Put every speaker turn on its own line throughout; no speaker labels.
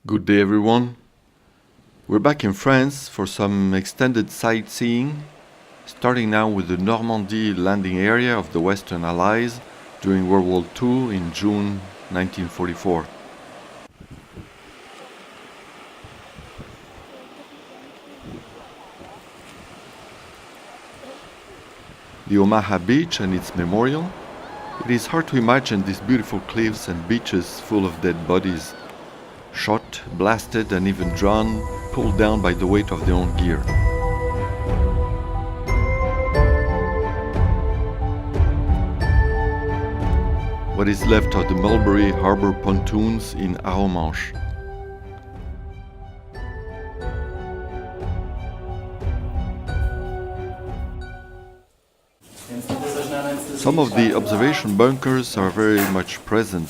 Good day, everyone. We're back in France for some extended sightseeing, starting now with the Normandy landing area of the Western Allies during World War II in June 1944. The Omaha beach and its memorial. It is hard to imagine these beautiful cliffs and beaches full of dead bodies, shot, blasted, and even drawn, pulled down by the weight of their own gear. What is left of the Mulberry Harbor pontoons in Arromanches. Some of the observation bunkers are very much present.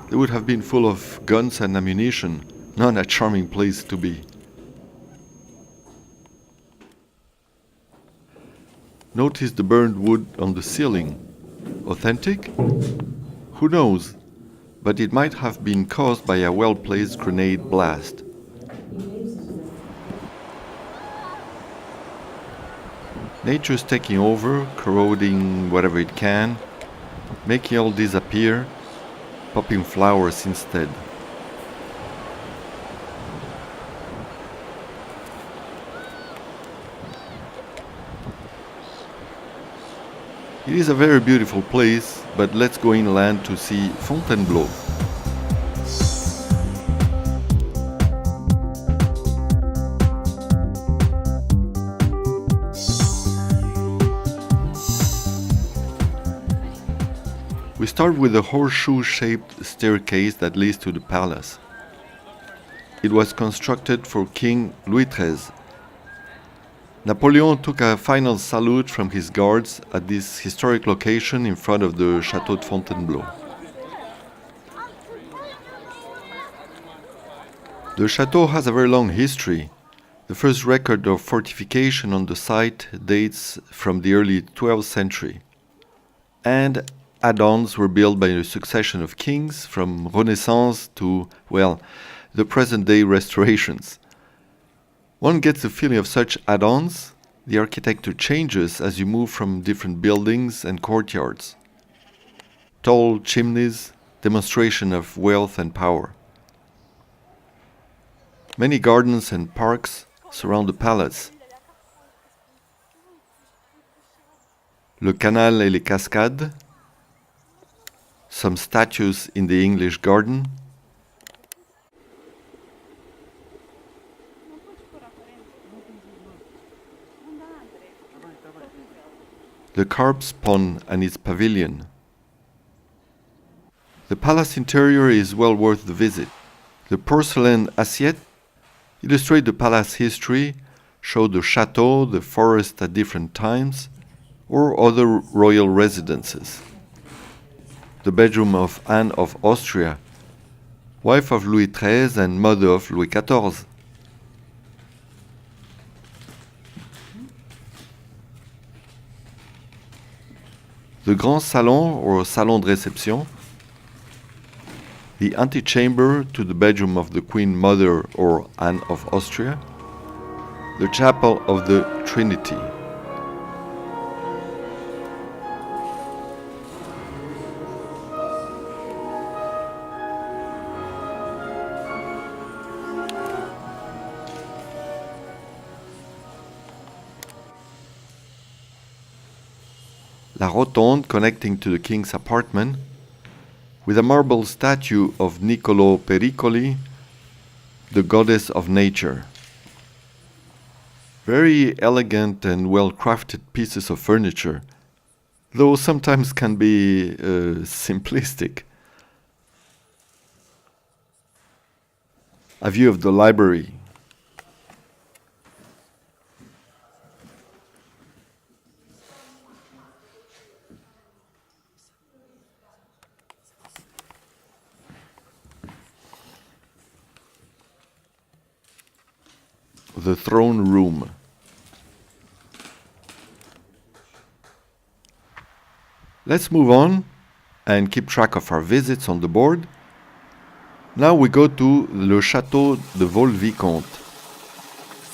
They would have been full of guns and ammunition, not a charming place to be. Notice the burned wood on the ceiling. Authentic? Who knows? But it might have been caused by a well-placed grenade blast. Nature's taking over, corroding whatever it can, making all disappear, popping flowers instead. It is a very beautiful place, but let's go inland to see Fontainebleau. We start with a horseshoe-shaped staircase that leads to the palace. It was constructed for King Louis XIII. Napoleon took a final salute from his guards at this historic location in front of the Chateau De Fontainebleau. The chateau has a very long history. The first record of fortification on the site dates from the early 12th century. And add-ons were built by a succession of kings, from Renaissance to, well, the present-day restorations. One gets the feeling of such add-ons. The architecture changes as you move from different buildings and courtyards. Tall chimneys, demonstration of wealth and power. Many gardens and parks surround the palace. Le Canal et les Cascades, some statues in the English garden, the Carp's Pond and its pavilion. The palace interior is well worth the visit. The porcelain assiette illustrate the palace history, show the chateau, the forest at different times, or other royal residences. The bedroom of Anne of Austria, wife of Louis XIII and mother of Louis XIV. The Grand Salon or Salon de Réception, the antechamber to the bedroom of the Queen Mother or Anne of Austria, the Chapel of the Trinity. La Rotonde connecting to the king's apartment, with a marble statue of Niccolò Pericoli, the goddess of nature. Very elegant and well-crafted pieces of furniture, though sometimes can be simplistic. A view of the library. The throne room. Let's move on and keep track of our visits on the board. Now we go to Le Chateau de Vaux-le-Vicomte.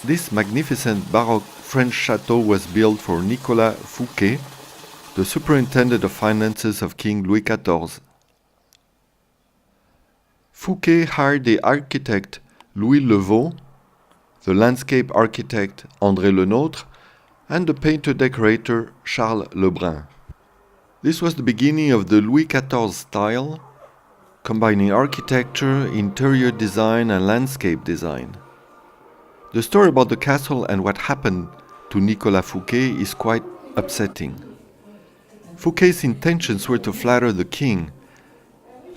This magnificent Baroque French chateau was built for Nicolas Fouquet, the superintendent of finances of King Louis XIV. Fouquet hired the architect Louis Levaux, the landscape architect André Lenôtre, and the painter-decorator Charles Lebrun. This was the beginning of the Louis XIV style, combining architecture, interior design, and landscape design. The story about the castle and what happened to Nicolas Fouquet is quite upsetting. Fouquet's intentions were to flatter the king.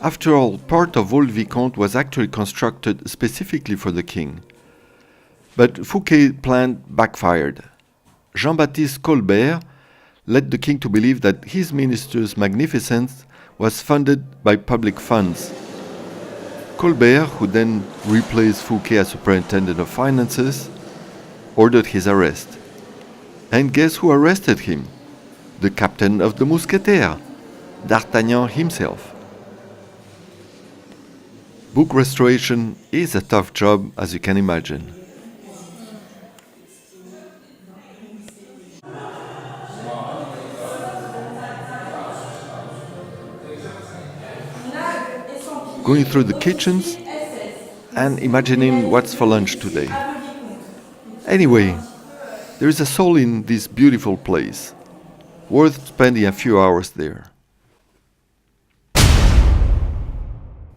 After all, part of Vaux-le-Vicomte was actually constructed specifically for the king. But Fouquet's plan backfired. Jean-Baptiste Colbert led the king to believe that his minister's magnificence was funded by public funds. Colbert, who then replaced Fouquet as superintendent of finances, ordered his arrest. And guess who arrested him? The captain of the Mousquetaires, D'Artagnan himself. Book restoration is a tough job, as you can imagine. Going through the kitchens and imagining what's for lunch today. Anyway, there is a soul in this beautiful place, worth spending a few hours there.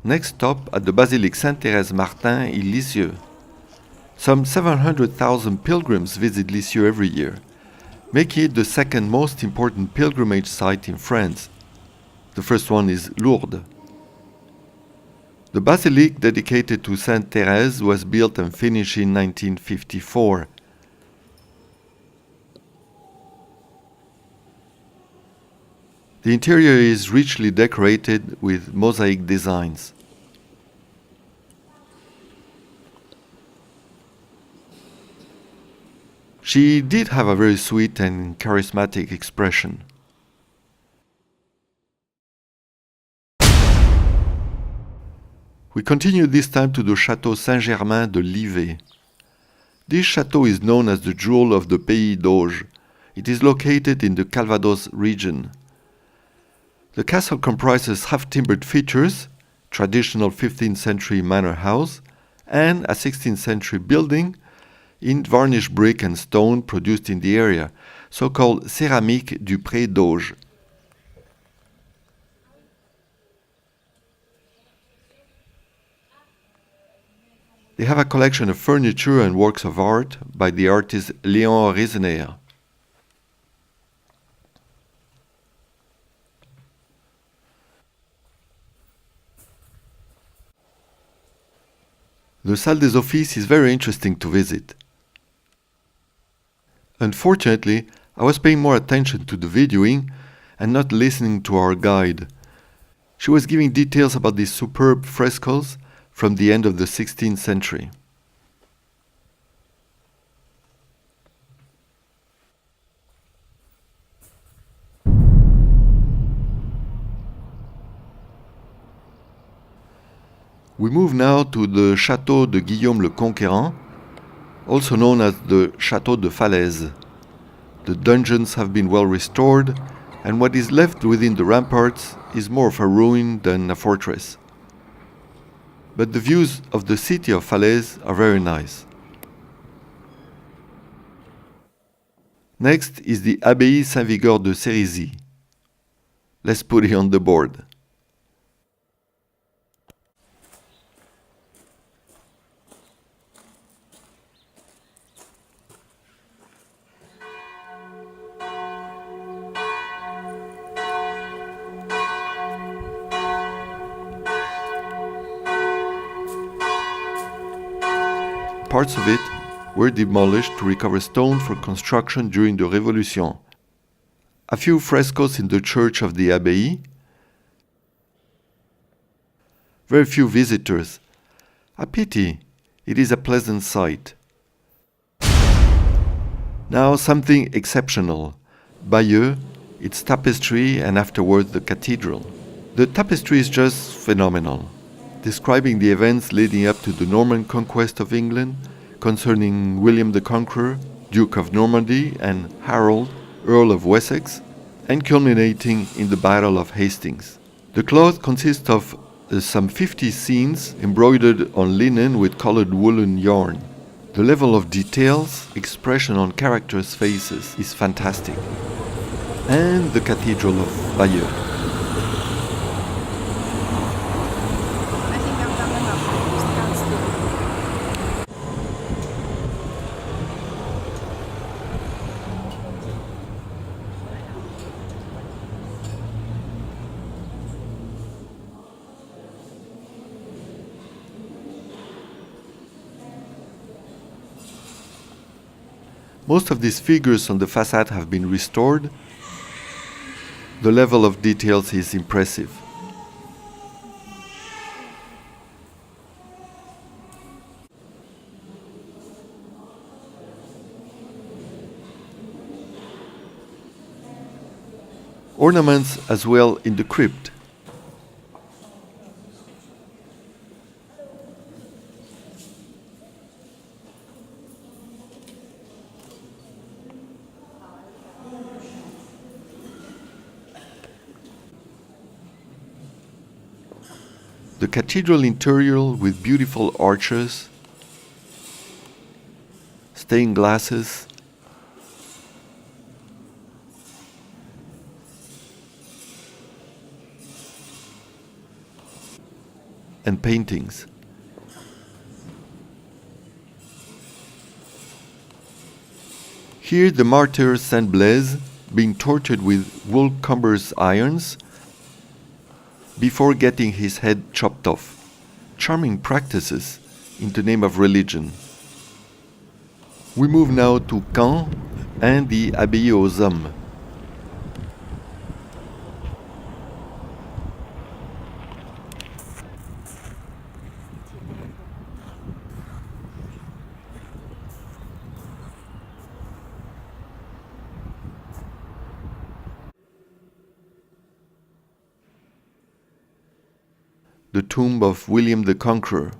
Next stop at the Basilica Saint-Thérèse-Martin in Lisieux. Some 700,000 pilgrims visit Lisieux every year, making it the second most important pilgrimage site in France. The first one is Lourdes. The basilica dedicated to Sainte Thérèse was built and finished in 1954. The interior is richly decorated with mosaic designs. She did have a very sweet and charismatic expression. We continue this time to the Chateau Saint-Germain de Livet. This chateau is known as the jewel of the Pays d'Auge. It is located in the Calvados region. The castle comprises half-timbered features, traditional 15th century manor house, and a 16th century building in varnished brick and stone produced in the area, so-called céramique du Pré d'Auge. They have a collection of furniture and works of art by the artist Léon Rissener. The Salle des Offices is very interesting to visit. Unfortunately, I was paying more attention to the videoing and not listening to our guide. She was giving details about these superb frescoes from the end of the 16th century. We move now to the Chateau de Guillaume le Conquérant, also known as the Chateau De Phallus. The dungeons have been well restored, and what is left within the ramparts is more of a ruin than a fortress. But the views of the city of Falaise are very nice. Next is the Abbaye Saint-Vigor de Cerisy. Let's put it on the board. Parts of it were demolished to recover stone for construction during the Revolution. A few frescoes in the church of the Abbaye. Very few visitors. A pity. It is a pleasant sight. Now something exceptional. Bayeux its tapestry, and afterwards the cathedral. The tapestry is just phenomenal, describing the events leading up to the Norman conquest of England, concerning William the Conqueror, Duke of Normandy, and Harold, Earl of Wessex, and culminating in the Battle of Hastings. The cloth consists of some 50 scenes embroidered on linen with colored woolen yarn. The level of details, expression on characters' faces is fantastic. And the Cathedral of Bayeux.
I think I've done enough. Just stand still.
Most of these figures on the facade have been restored. The level of details is impressive. Ornaments as well in the crypt. The cathedral interior with beautiful arches, stained glasses, and paintings. Here the martyr Saint Blaise being tortured with wool-cumbered irons before getting his head chopped off. Charming practices in the name of religion. We move now to Caen and the Abbaye aux Hommes. The tomb of William the Conqueror.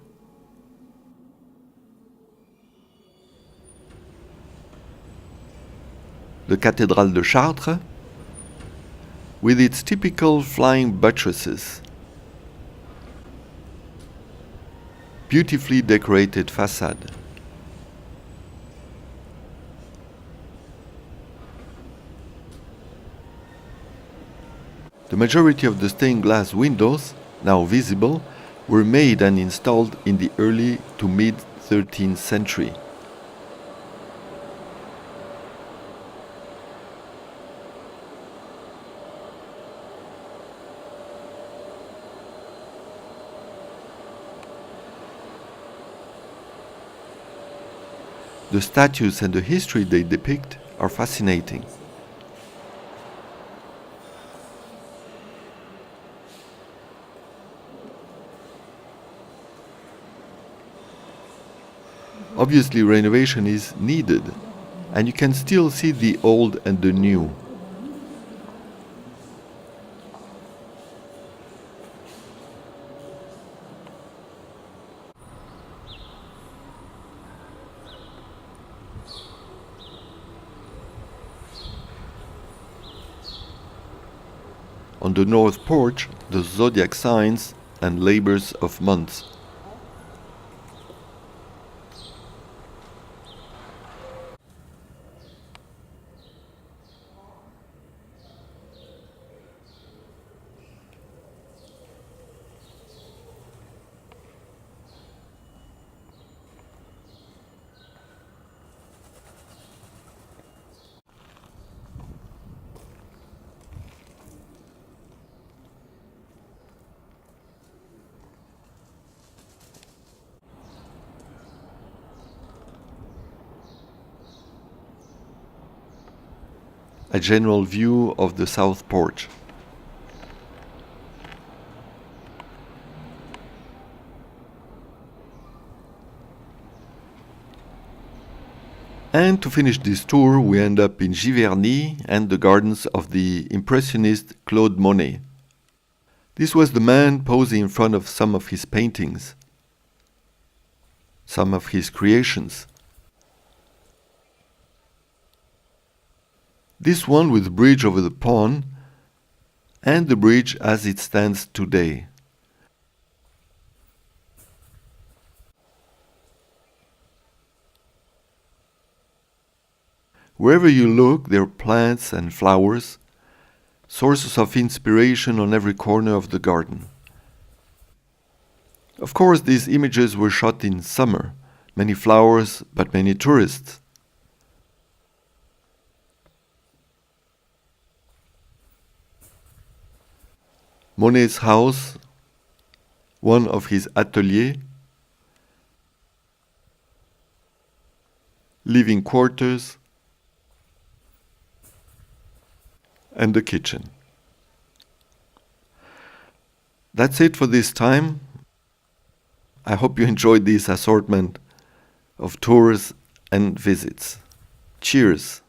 The Catedral de Chartres, with its typical flying buttresses, beautifully decorated facade. The majority of the stained glass windows, now visible, were made and installed in the early to mid 13th century. The statues and the history they depict are fascinating. Obviously, renovation is needed, and you can still see the old and the new. On the north porch, the zodiac signs and labors of months. A general view of the south porch. And to finish this tour, we end up in Giverny and the gardens of the Impressionist Claude Monet. This was the man posing in front of some of his paintings, some of his creations. This one with the bridge over the pond and the bridge as it stands today. Wherever you look, there are plants and flowers, sources of inspiration on every corner of the garden. Of course, these images were shot in summer, many flowers, but many tourists. Monet's house, one of his ateliers, living quarters, and the kitchen. That's it for this time. I hope you enjoyed this assortment of tours and visits. Cheers!